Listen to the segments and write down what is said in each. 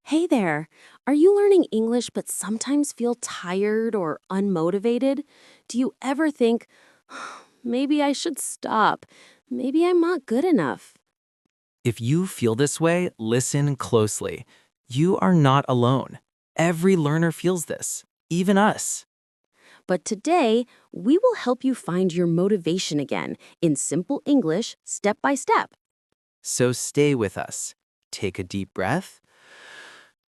Hey there. Are you learning English but sometimes feel tired or unmotivated? Do you ever think, maybe I should stop? Maybe I'm not good enough? If you feel this way, listen closely. You are not alone. Every learner feels this, even us. But today, we will help you find your motivation again in simple English, step by step. So stay with us. Take a deep breath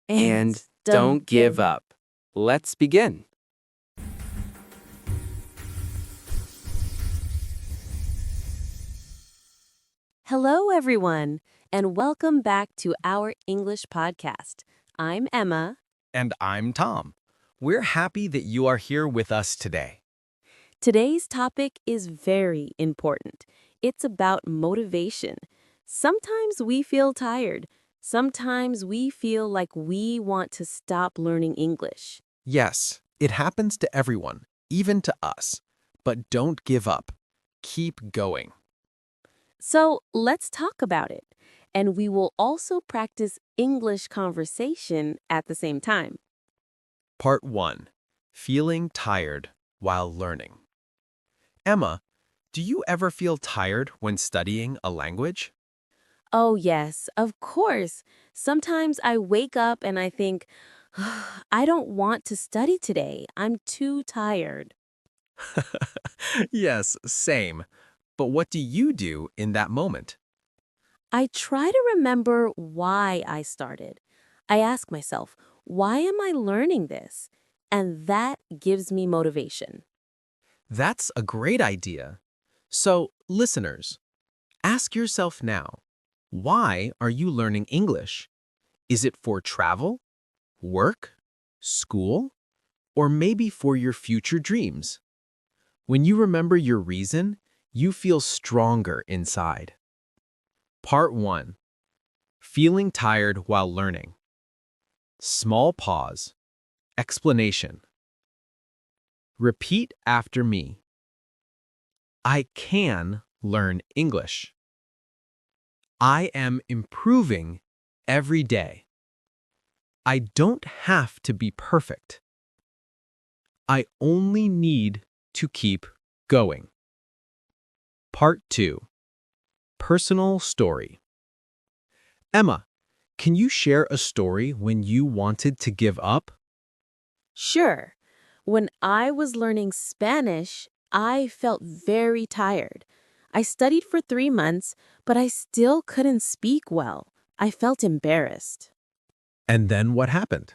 And and don't don't give give up. up. Let's begin. Hello, everyone, and welcome back to our English podcast. I'm Emma. And I'm Tom. We're happy that you are here with us today. Today's topic is very important. It's about motivation. Sometimes we feel tired. Sometimes we feel like we want to stop learning English. Yes, it happens to everyone, even to us. But don't give up. Keep going. So let's talk about it. And we will also practice English conversation at the same time. Part 1. Feeling tired while learning. Emma, do you ever feel tired when studying a language? Oh, yes, of course. Sometimes I wake up and I think, I don't want to study today. I'm too tired. Yes, same. But what do you do in that moment? I try to remember why I started. I ask myself, why am I learning this? And that gives me motivation. That's a great idea. So, listeners, ask yourself now, why are you learning English? Is it for travel, work, school, or maybe for your future dreams? When you remember your reason, you feel stronger inside. Part 1. Feeling tired while learning. Small pause. Explanation. Repeat after me. I can learn English. I am improving every day. I don't have to be perfect. I only need to keep going. Part 2. Personal story. Emma, can you share a story when you wanted to give up? Sure, when I was learning Spanish, I felt very tired. I studied for 3 months, but I still couldn't speak well. I felt embarrassed. And then what happened?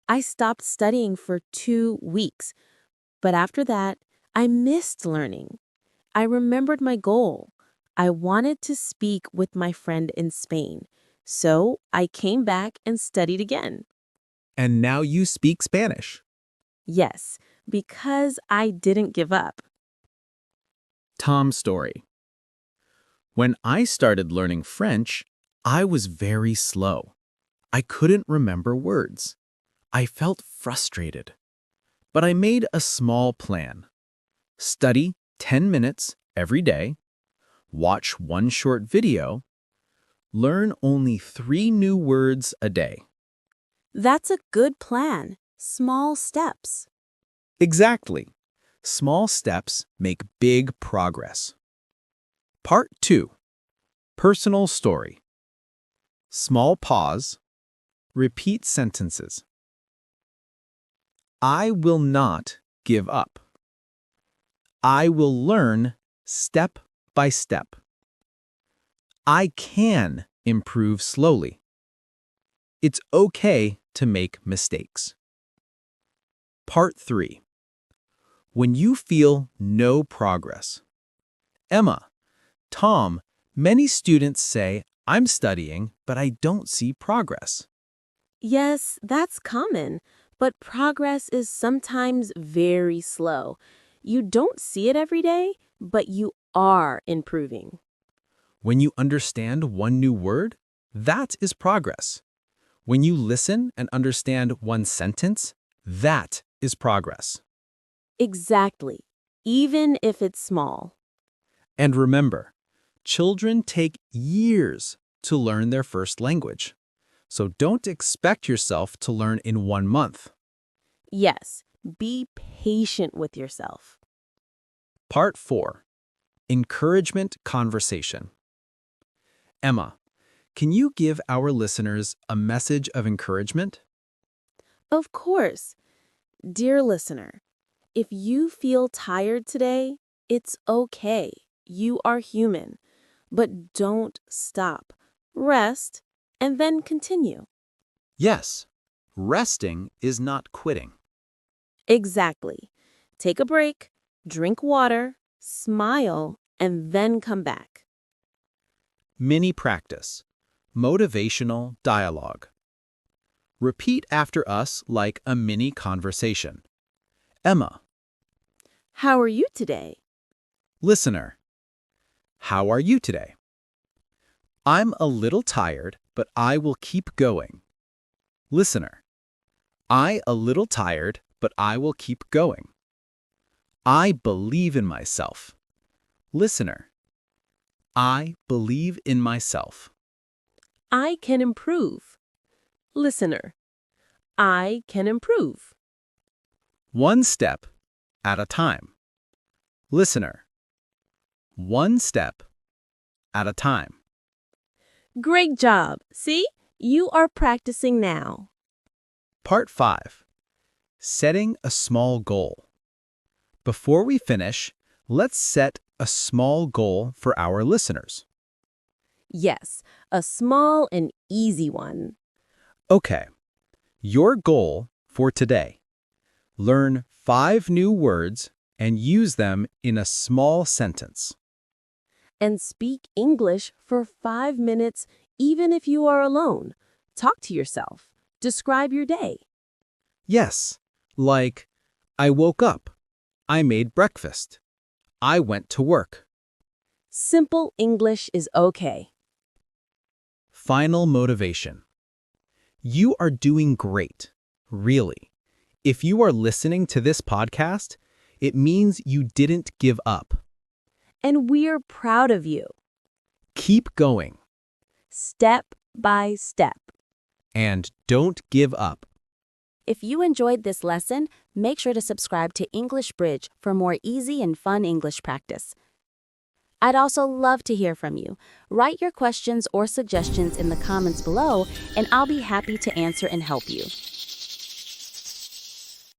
I stopped studying for 2 weeks, but after that, I missed learning. I remembered my goal. I wanted to speak with my friend in Spain, so I came back and studied again. And now you speak Spanish. Yes, because I didn't give up. Tom's story. When I started learning French, I was very slow. I couldn't remember words. I felt frustrated. But I made a small plan. Study 10 minutes every day, watch one short video, learn only 3 new words a day. That's a good plan. Small steps. Exactly. Small steps make big progress. Part 2. Personal story. Small pause. Repeat sentences. I will not give up. I will learn step by step. I can improve slowly. It's okay to make mistakes. Part 3. When you feel no progress. Emma, Tom, many students say, I'm studying, but I don't see progress. Yes, that's common, but progress is sometimes very slow. You don't see it every day, but you are improving. When you understand one new word, that is progress. When you listen and understand one sentence, that is progress. Exactly, even if it's small. And remember, children take years to learn their first language. So don't expect yourself to learn in 1 month. Yes, be patient with yourself. Part 4. Encouragement Conversation. Emma, can you give our listeners a message of encouragement? Of course. Dear listener, if you feel tired today, it's okay. You are human. But don't stop. Rest and then continue. Yes, resting is not quitting. Exactly. Take a break, drink water, smile, and then come back. Mini practice. Motivational dialogue. Repeat after us like a mini conversation. Emma, How are you today? listener, how are you today? I'm a little tired, but I will keep going. Listener, I a little tired, but I will keep going. I believe in myself. Listener, I believe in myself. I can improve. Listener, I can improve. One step at a time. Listener, one step at a time. Great job. See, you are practicing now. Part 5. Setting a small goal. Before we finish, let's set a small goal for our listeners. Yes, a small and easy one. Okay, your goal for today. Learn 5 new words and use them in a small sentence. And speak English for 5 minutes, even if you are alone. Talk to yourself. Describe your day. Yes, like, I woke up. I made breakfast. I went to work. Simple English is okay. Final motivation. You are doing great, really. If you are listening to this podcast, it means you didn't give up. And we're proud of you. Keep going Step by step. and don't give up. If you enjoyed this lesson, make sure to subscribe to English Bridge for more easy and fun English practice. I'd also love to hear from you. Write your questions or suggestions in the comments below, and I'll be happy to answer and help you.